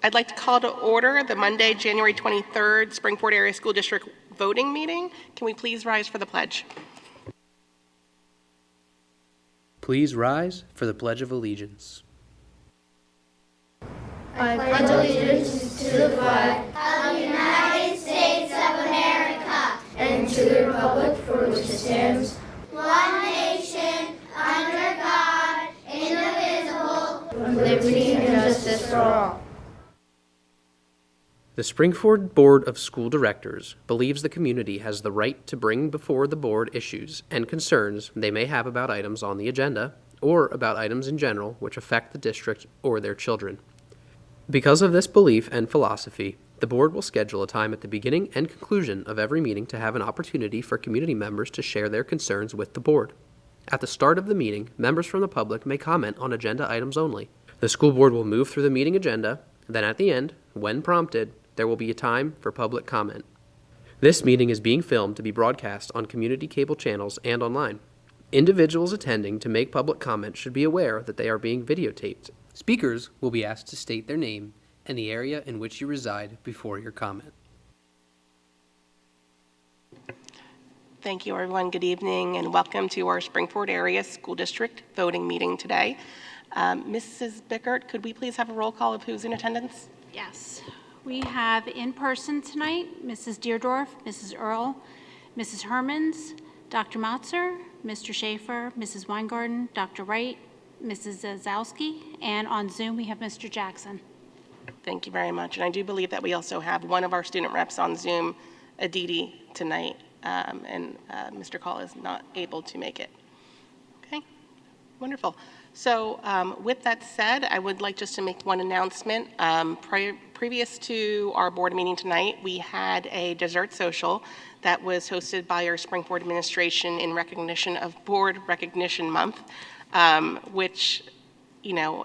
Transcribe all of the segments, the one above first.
I'd like to call to order the Monday, January 23rd, Springport Area School District voting meeting. Can we please rise for the pledge? Please rise for the Pledge of Allegiance. I pledge allegiance to the flag of the United States of America and to the republic for which it stands, one nation, under God, indivisible, with liberty and justice for all. The Springford Board of School Directors believes the community has the right to bring before the board issues and concerns they may have about items on the agenda or about items in general which affect the district or their children. Because of this belief and philosophy, the board will schedule a time at the beginning and conclusion of every meeting to have an opportunity for community members to share their concerns with the board. At the start of the meeting, members from the public may comment on agenda items only. The school board will move through the meeting agenda, then at the end, when prompted, there will be a time for public comment. This meeting is being filmed to be broadcast on community cable channels and online. Individuals attending to make public comment should be aware that they are being videotaped. Speakers will be asked to state their name and the area in which you reside before your comment. Thank you, everyone. Good evening, and welcome to our Springford Area School District voting meeting today. Mrs. Bickert, could we please have a roll call of who's in attendance? Yes. We have in person tonight Mrs. Deerdorf, Mrs. Earl, Mrs. Hermans, Dr. Motzer, Mr. Schaefer, Mrs. Weingarten, Dr. Wright, Mrs. Zazowski, and on Zoom we have Mr. Jackson. Thank you very much. And I do believe that we also have one of our student reps on Zoom, Aditi, tonight, and Mr. Call is not able to make it. Okay, wonderful. So with that said, I would like just to make one announcement. Previous to our board meeting tonight, we had a dessert social that was hosted by our Springford administration in recognition of Board Recognition Month, which, you know,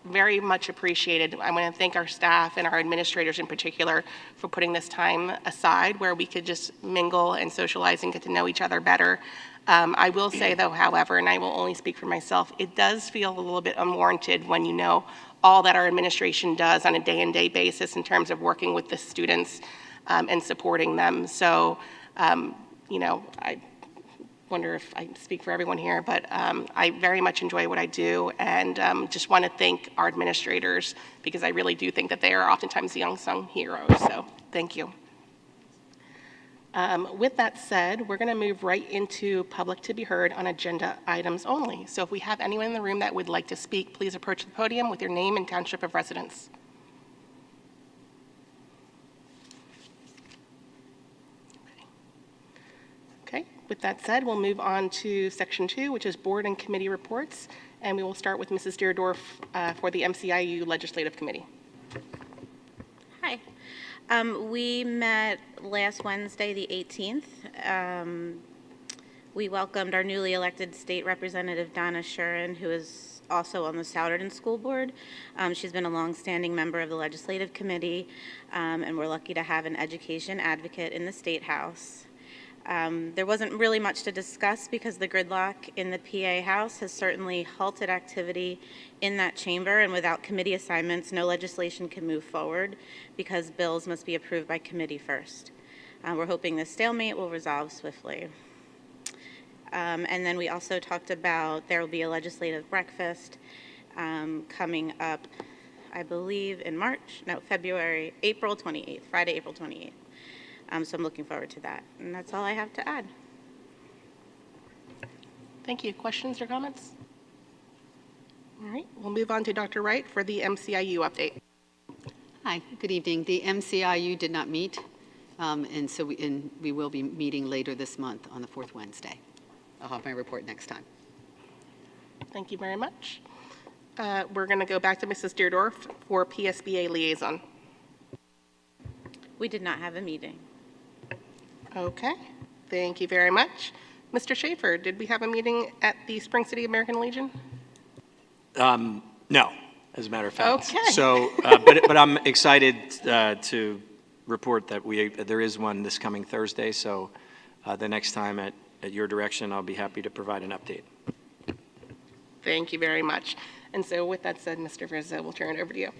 very much appreciated. I want to thank our staff and our administrators in particular for putting this time aside where we could just mingle and socialize and get to know each other better. I will say, though, however, and I will only speak for myself, it does feel a little bit unwarranted when you know all that our administration does on a day-to-day basis in terms of working with the students and supporting them. So, you know, I wonder if I speak for everyone here, but I very much enjoy what I do, and just want to thank our administrators because I really do think that they are oftentimes the unsung heroes. So thank you. With that said, we're going to move right into public to be heard on agenda items only. So if we have anyone in the room that would like to speak, please approach the podium with your name and township of residence. Okay, with that said, we'll move on to section 2, which is board and committee reports, and we will start with Mrs. Deerdorf for the MCIU Legislative Committee. Hi. We met last Wednesday, the 18th. We welcomed our newly elected state representative, Donna Shurin, who is also on the Souderton School Board. She's been a longstanding member of the Legislative Committee, and we're lucky to have an education advocate in the State House. There wasn't really much to discuss because the gridlock in the PA House has certainly halted activity in that chamber, and without committee assignments, no legislation can move forward because bills must be approved by committee first. We're hoping this stalemate will resolve swiftly. And then we also talked about there will be a legislative breakfast coming up, I believe, in April 28th, Friday, April 28th. So I'm looking forward to that. And that's all I have to add. Thank you. Questions or comments? All right, we'll move on to Dr. Wright for the MCIU update. Hi, good evening. The MCIU did not meet, and so we will be meeting later this month on the fourth Wednesday. I'll have my report next time. Thank you very much. We're going to go back to Mrs. Deerdorf for PSBA liaison. We did not have a meeting. Okay, thank you very much. Mr. Schaefer, did we have a meeting at the Spring City American Legion? No, as a matter of fact. Okay. So, but I'm excited to report that there is one this coming Thursday. So, the next time at your direction, I'll be happy to provide an update. Thank you very much. And so, with that said, Mr. Rizzo, we'll turn it over to you.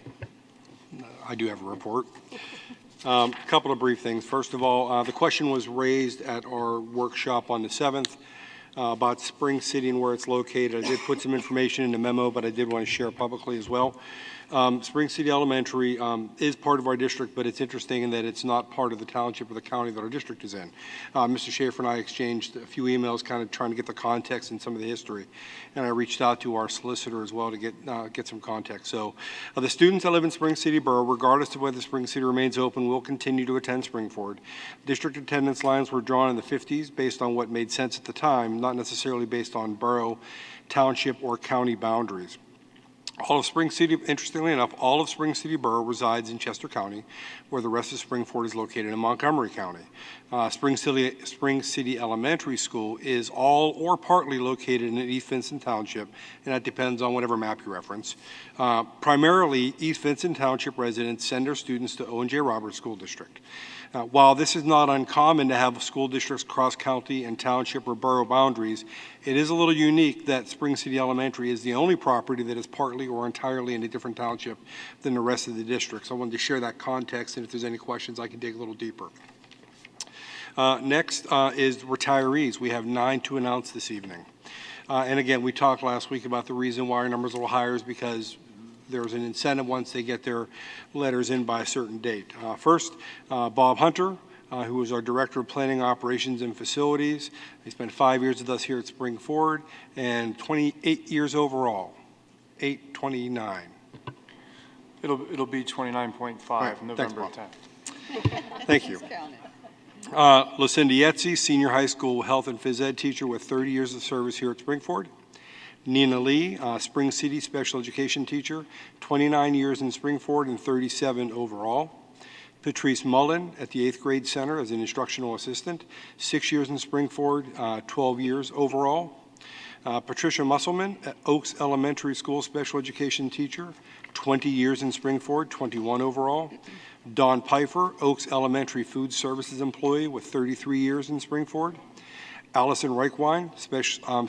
I do have a report. A couple of brief things. First of all, the question was raised at our workshop on the 7th about Spring City and where it's located. I did put some information in the memo, but I did want to share publicly as well. Spring City Elementary is part of our district, but it's interesting in that it's not part of the township or the county that our district is in. Mr. Schaefer and I exchanged a few emails kind of trying to get the context and some of the history, and I reached out to our solicitor as well to get some context. So the students that live in Spring City Borough, regardless of whether Spring City remains open, will continue to attend Springford. District attendance lines were drawn in the 50s based on what made sense at the time, not necessarily based on borough, township, or county boundaries. All of Spring City, interestingly enough, all of Spring City Borough resides in Chester County, where the rest of Springford is located in Montgomery County. Spring City Elementary School is all or partly located in East Vincent Township, and that depends on whatever map you reference. Primarily, East Vincent Township residents send their students to Owen J. Roberts School District. While this is not uncommon to have school districts cross county and township or borough boundaries, it is a little unique that Spring City Elementary is the only property that is partly or entirely in a different township than the rest of the districts. I wanted to share that context, and if there's any questions, I can dig a little deeper. Next is retirees. We have 9 to announce this evening. And again, we talked last week about the reason why our numbers are a little higher is because there's an incentive once they get their letters in by a certain date. First, Bob Hunter, who was our Director of Planning, Operations, and Facilities. He spent 5 years with us here at Springford and 28 years overall. 829. It'll be 29.5, Right. November Thanks, 10th. Thank you. Lucinda Yetzi, Senior High School Health and Phys Ed teacher with 30 years of service here at Springford. Nina Lee, Spring City Special Education teacher, 29 years in Springford and 37 overall. Patrice Mullen at the 8th Grade Center as an instructional assistant, 6 years in Springford, 12 years overall. Patricia Musselman at Oaks Elementary School Special Education teacher, 20 years in Springford, 21 overall. Dawn Pfeiffer, Oaks Elementary Food Services employee with 33 years in Springford. Allison Reichwein,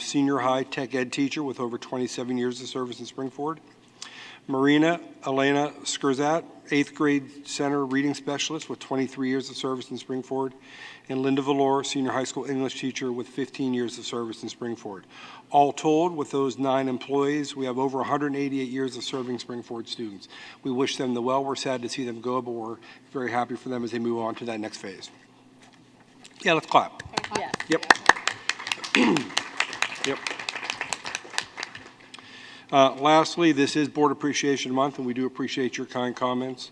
senior high tech ed teacher with over 27 years of service in Springford. Marina Elena Skurzat, 8th grade center reading specialist with 23 years of service in Springford. And Linda Valor, senior high school English teacher with 15 years of service in Springford. All told, with those 9 employees, we have over 188 years of serving Springford students. We wish them the well. We're sad to see them go, but we're very happy for them as they move on to that next phase. Yeah, let's clap. Yes. Yep. Yep. Lastly, this is Board Appreciation Month, and we do appreciate your kind comments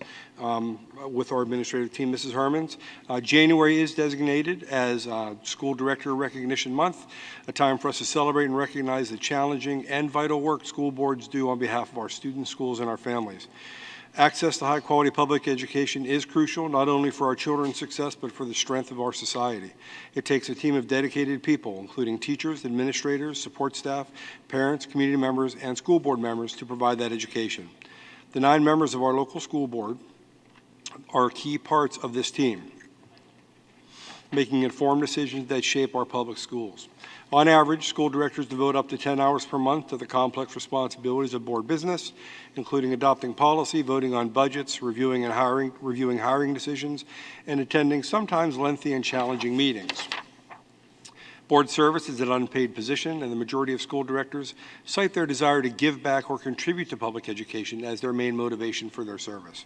with our administrative team, Mrs. Hermans. January is designated as School Director Recognition Month, a time for us to celebrate and recognize the challenging and vital work school boards do on behalf of our students, schools, and our families. Access to high-quality public education is crucial, not only for our children's success, but for the strength of our society. It takes a team of dedicated people, including teachers, administrators, support staff, parents, community members, and school board members to provide that education. The 9 members of our local school board are key parts of this team, making informed decisions that shape our public schools. On average, school directors devote up to 10 hours per month to the complex responsibilities of board business, including adopting policy, voting on budgets, reviewing hiring decisions, and attending sometimes lengthy and challenging meetings. Board service is an unpaid position, and the majority of school directors cite their desire to give back or contribute to public education as their main motivation for their service.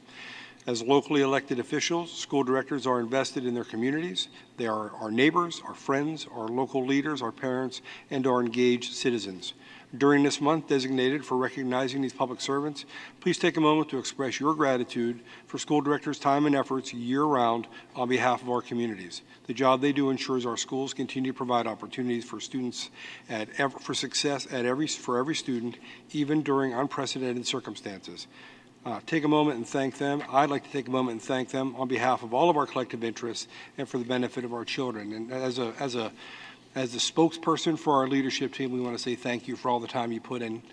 As locally elected officials, school directors are invested in their communities. They are our neighbors, our friends, our local leaders, our parents, and our engaged citizens. During this month designated for recognizing these public servants, please take a moment to express your gratitude for school directors' time and efforts year-round on behalf of our communities. The job they do ensures our schools continue to provide opportunities for students for success for every student, even during unprecedented circumstances. Take a moment and thank them. I'd like to take a moment and thank them on behalf of all of our collective interests and for the benefit of our children. And as the spokesperson for our leadership team, we want to say thank you for all the time you put in.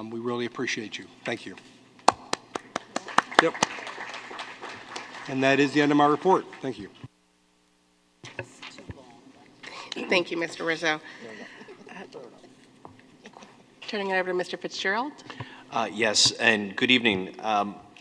We really appreciate you. Thank you. Yep. And that is the end of my report. Thank you. Thank you, Mr. Rizzo. Turning it over to Mr. Fitzgerald. Yes, and good evening.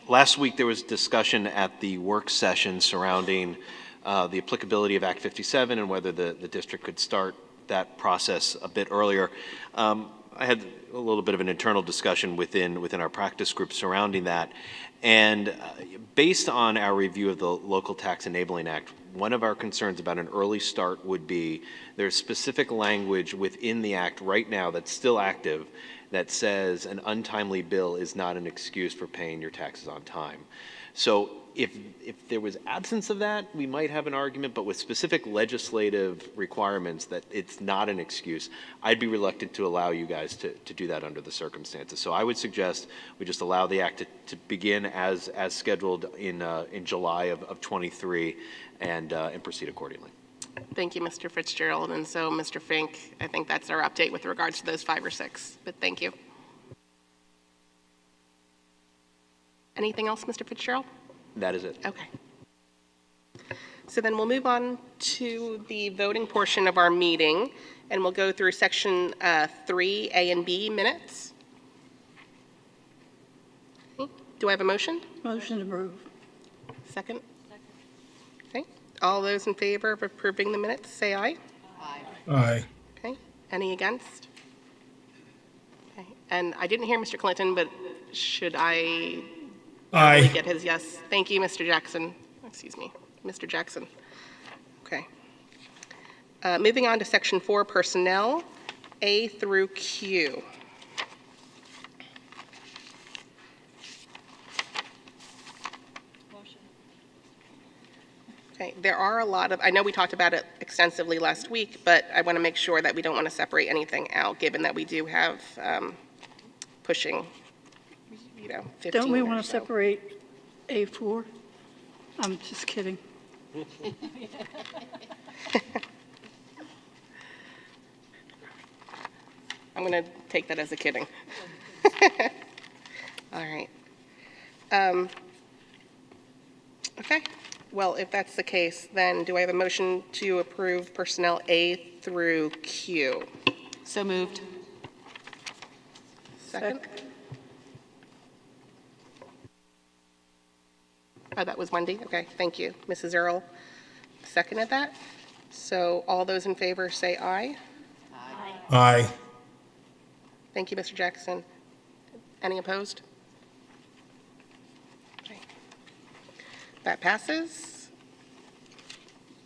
Last week, there was discussion at the work session surrounding the applicability of Act 57 and whether the district could start that process a bit earlier. I had a little bit of an internal discussion within our practice group surrounding that. And based on our review of the Local Tax Enabling Act, one of our concerns about an early start would be there's specific language within the act right now that's still active that says an untimely bill is not an excuse for paying your taxes on time. So if there was absence of that, we might have an argument, but with specific legislative requirements that it's not an excuse, I'd be reluctant to allow you guys to do that under the circumstances. So I would suggest we just allow the act to begin as scheduled in July of 23 and proceed accordingly. Thank you, Mr. Fitzgerald. And so, Mr. Fink, I think that's our update with regards to those 5 or 6, but thank you. Anything else, Mr. Fitzgerald? That is it. Okay. So then we'll move on to the voting portion of our meeting, and we'll go through section 3, A and B minutes. Okay. Do I have a motion? Motion to approve. Second? Okay. All those in favor of approving the minutes, say aye. Aye. Okay. Any against? Okay. And I didn't hear Mr. Clinton, but should I Aye. get his yes? Thank you, Mr. Jackson. Excuse me, Mr. Jackson. Okay. Moving on to section 4, personnel, A through Q. Okay, there are a lot of, I know we talked about it extensively last week, but I want to make sure that we don't want to separate anything out, given that we do have pushing, 15 Don't we or want to so. separate A4? I'm just kidding. I'm going to take that as a kidding. All right. Okay. Well, if that's the case, then do I have a motion to approve personnel A through Q? So moved. Second? Oh, that was Wendy? Okay, thank you. Mrs. Earl seconded that. So all those in favor say aye. Aye. Thank you, Mr. Jackson. Any opposed? Okay. That passes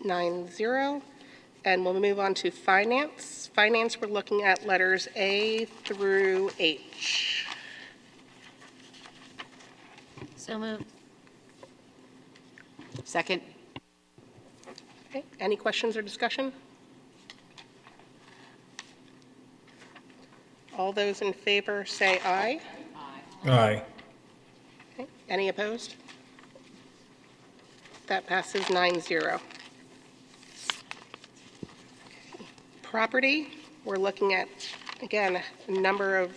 9-0. And we'll move on to finance. Finance, we're looking at letters A through H. So moved. Second. Okay, any questions or discussion? All those in favor say aye. Aye. Okay, any opposed? That passes 9-0. Property, we're looking at, again, a number of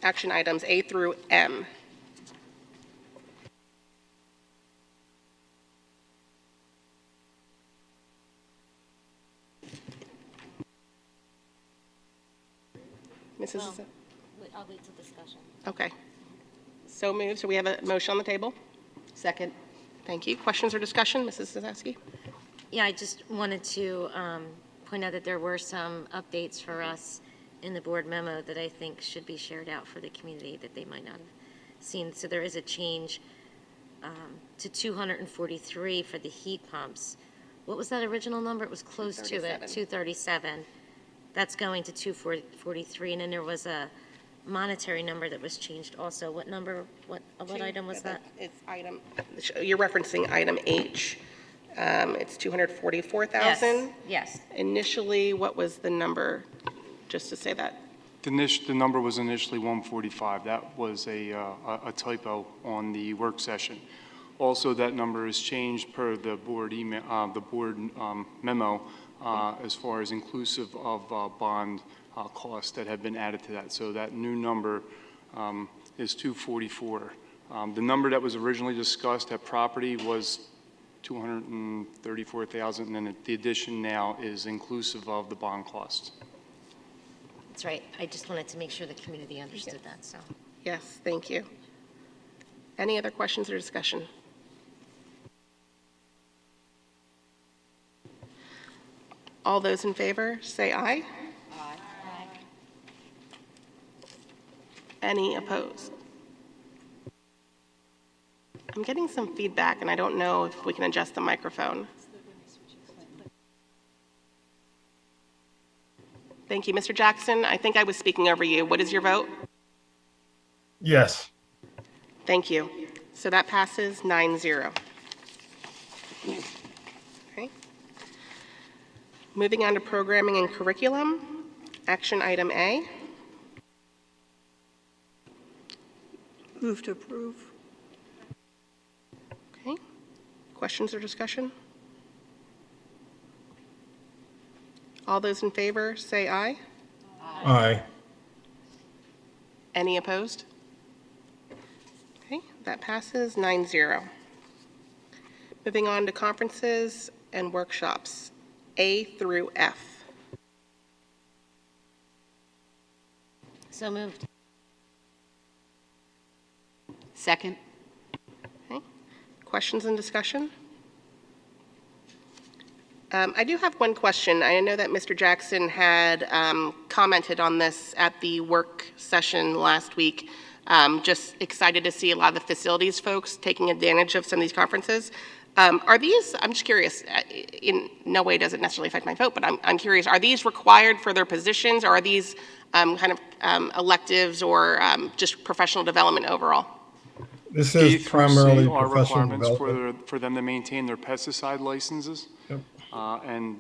action items, A through M. Mrs. I'll wait till discussion. Okay. So moved. So we have a motion on the table. Second. Thank you. Questions or discussion, Mrs. Zazowski? Yeah, I just wanted to point out that there were some updates for us in the board memo that I think should be shared out for the community that they might not have seen. So there is a change to 243 for the heat pumps. What was that original number? It was close to it, 237. That's going to 243, and then there was a monetary number that was changed also. What number, what item was that? It's item, you're referencing item H. It's 244,000. Yes. Initially, what was the number, just to say that? The number was initially 145. That was a typo on the work session. Also, that number is changed per the board email, the board memo, as far as inclusive of bond costs that have been added to that. So that new number is 244. The number that was originally discussed at property was 234,000, and then the addition now is inclusive of the bond costs. That's right. I just wanted to make sure the community understood that, so. Yes, thank you. Any other questions or discussion? All those in favor, say aye. Aye. Any opposed? I'm getting some feedback, and I don't know if we can adjust the microphone. Thank you. Mr. Jackson, I think I was speaking over you. What is your vote? Yes. Thank you. So that passes 9-0. Okay. Moving on to programming and curriculum, action item A. Move to approve. Okay. Questions or discussion? All those in favor, say aye. Aye. Any opposed? Okay, that passes 9-0. Moving on to conferences and workshops, A through F. So moved. Second? Okay. Questions and discussion? I do have one question. I know that Mr. Jackson had commented on this at the work session last week. Just excited to see a lot of the facilities folks taking advantage of some of these conferences. Are these, I'm just curious, in no way does it necessarily affect my vote, but I'm curious, are these required for their positions, or are these kind of electives or just professional development overall? This A is through C primarily are professional requirements development. for them to maintain their pesticide licenses. Yep. And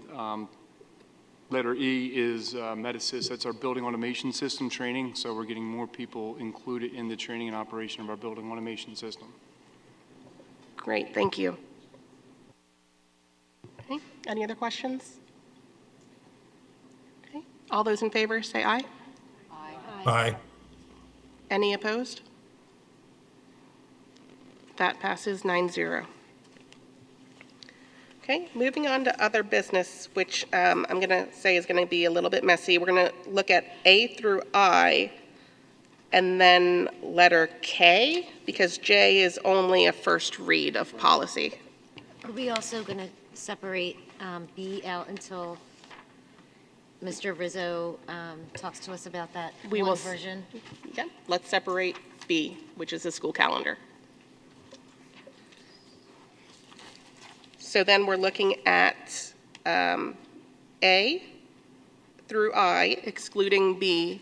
letter E is Medisys. That's our building automation system training. So we're getting more people included in the training and operation of our building automation system. Great, thank you. Okay, any other questions? Okay, all those in favor say aye. Aye. Any opposed? That passes 9-0. Okay, moving on to other business, which I'm going to say is going to be a little bit messy. We're going to look at A through I, and then letter K, because J is only a first read of policy. Are we also going to separate B out until Mr. Rizzo talks to us about that We will version? Yeah, let's separate B, which is the school calendar. So then we're looking at A through I, excluding B,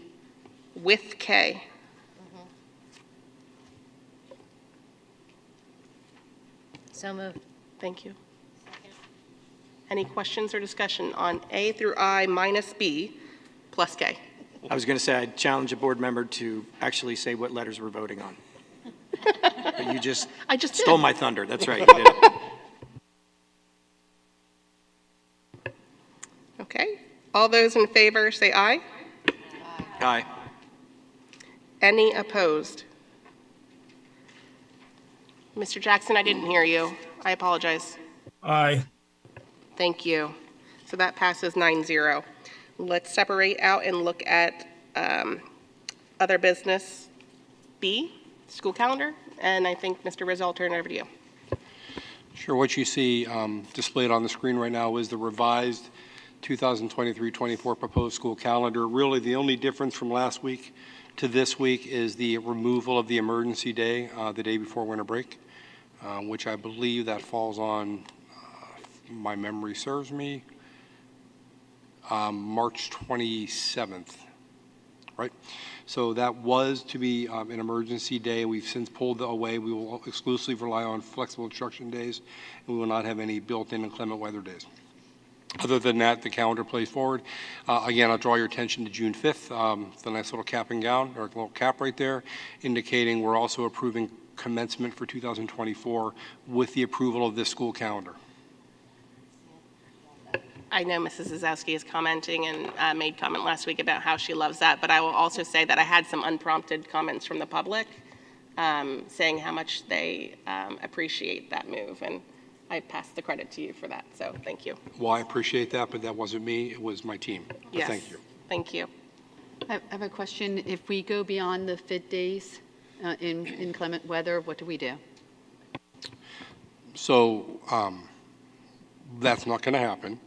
with K. So moved. Thank you. Any questions or discussion on A through I minus B plus K? I was going to say, I'd challenge a board member to actually say what letters we're voting on. But you just stole my thunder. That's right, you did. Okay. All those in favor say aye. Aye. Any opposed? Mr. Jackson, I didn't hear you. I apologize. Aye. Thank you. So that passes 9-0. Let's separate out and look at other business B, school calendar, and I think, Mr. Rizzo, I'll turn it over to you. Sure. What you see displayed on the screen right now is the revised 2023-24 proposed school calendar. Really, the only difference from last week to this week is the removal of the emergency day, the day before winter break, which I believe that falls on, my memory serves me, March 27th, right? So that was to be an emergency day. We've since pulled it away. We will exclusively rely on flexible instruction days, and we will not have any built-in inclement weather days. Other than that, the calendar plays forward. Again, I'll draw your attention to June 5th, the nice little cap and gown, or a little cap right there, indicating we're also approving commencement for 2024 with the approval of this school calendar. I know Mrs. Zazowski is commenting and made comment last week about how she loves that, but I will also say that I had some unprompted comments from the public saying how much they appreciate that move, and I pass the credit to you for that, so thank you. Well, I appreciate that, but that wasn't me, it was my team. But Yes. thank you. Thank you. I have a question. If we go beyond the FID days, in inclement weather, what do we do? So that's not going to happen.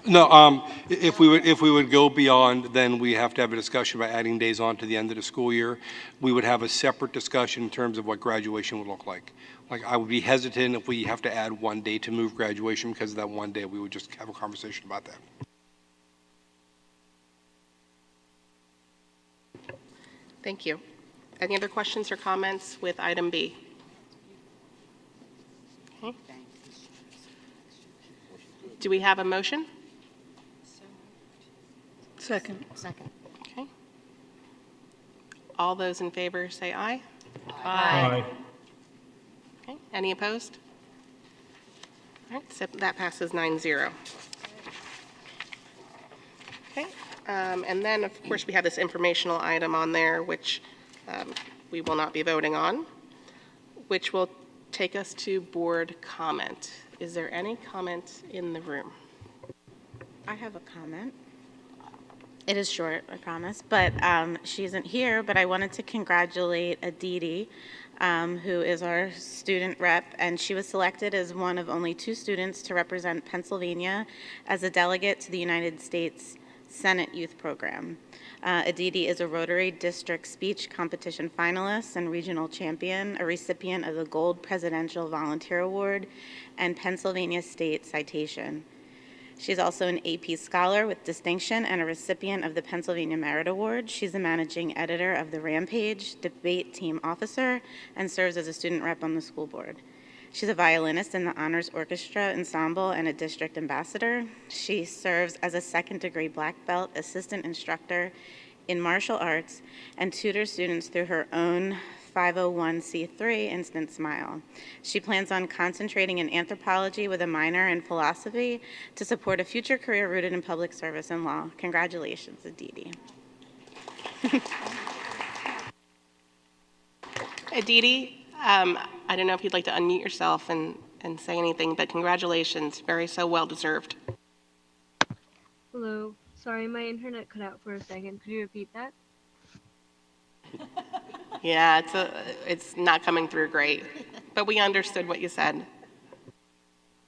No, if we would go beyond, then we have to have a discussion about adding days on to the end of the school year. We would have a separate discussion in terms of what graduation would look like. Like, I would be hesitant if we have to add one day to move graduation because of that one day. We would just have a conversation about that. Thank you. Any other questions or comments with item B? Okay. Do we have a motion? Second. Second. Okay. All those in favor say aye. Aye. Okay. Any opposed? All right, so that passes 9-0. Okay. And then, of course, we have this informational item on there, which we will not be voting on, which will take us to board comment. Is there any comment in the room? I have a comment. It is short, I promise, but she isn't here, but I wanted to congratulate Aditi, who is our student rep, and she was selected as one of only 2 students to represent Pennsylvania as a delegate to the United States Senate Youth Program. Aditi is a Rotary District Speech Competition finalist and regional champion, a recipient of the Gold Presidential Volunteer Award and Pennsylvania State Citation. She's also an AP Scholar with distinction and a recipient of the Pennsylvania Merit Award. She's the managing editor of the Rampage Debate Team Officer and serves as a student rep on the school board. She's a violinist in the Honors Orchestra Ensemble and a district ambassador. She serves as a second-degree black belt assistant instructor in martial arts and tutors students through her own 501c3 Instant Smile. She plans on concentrating in anthropology with a minor in philosophy to support a future career rooted in public service and law. Congratulations, Aditi. Aditi, I don't know if you'd like to unmute yourself and say anything, but congratulations. So well deserved. Hello. Sorry, my internet cut out for a second. Could you repeat that? Yeah, it's not coming through great, but we understood what you said.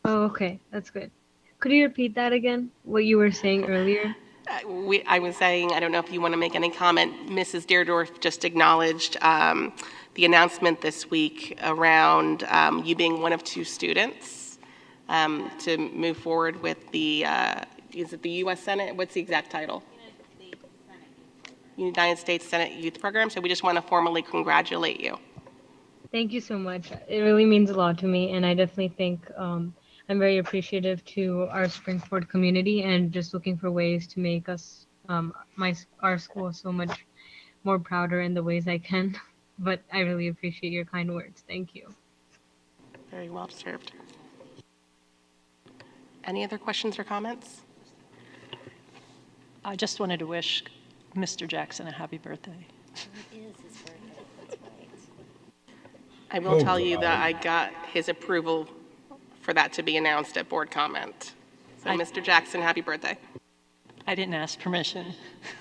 Oh, okay. That's good. Could you repeat that again? What you were saying earlier? I was saying, I don't know if you want to make any comment. Mrs. Deerdorf just acknowledged the announcement this week around you being one of 2 students to move forward with the, is it the U.S. Senate? What's the exact title? United States Senate Youth Program. So we just want to formally congratulate you. Thank you so much. It really means a lot to me, and I definitely think I'm very appreciative to our Springford community and just looking for ways to make us, our school so much more prouder in the ways I can. But I really appreciate your kind words. Thank you. Very well deserved. Any other questions or comments? I just wanted to wish Mr. Jackson a happy birthday. It is his birthday, that's right. I will tell you that I got his approval for that to be announced at board comment. So, Mr. Jackson, happy birthday. I didn't ask permission.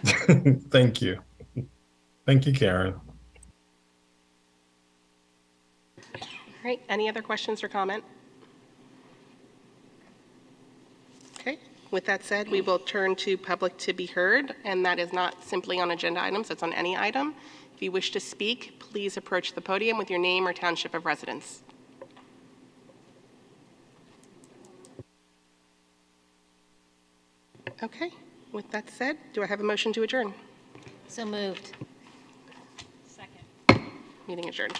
Thank you. Thank you, Karen. All right, any other questions or comment? Okay, with that said, we will turn to public to be heard, and that is not simply on agenda items, it's on any item. If you wish to speak, please approach the podium with your name or township of residence. Okay, with that said, do I have a motion to adjourn? So moved. Meeting adjourned.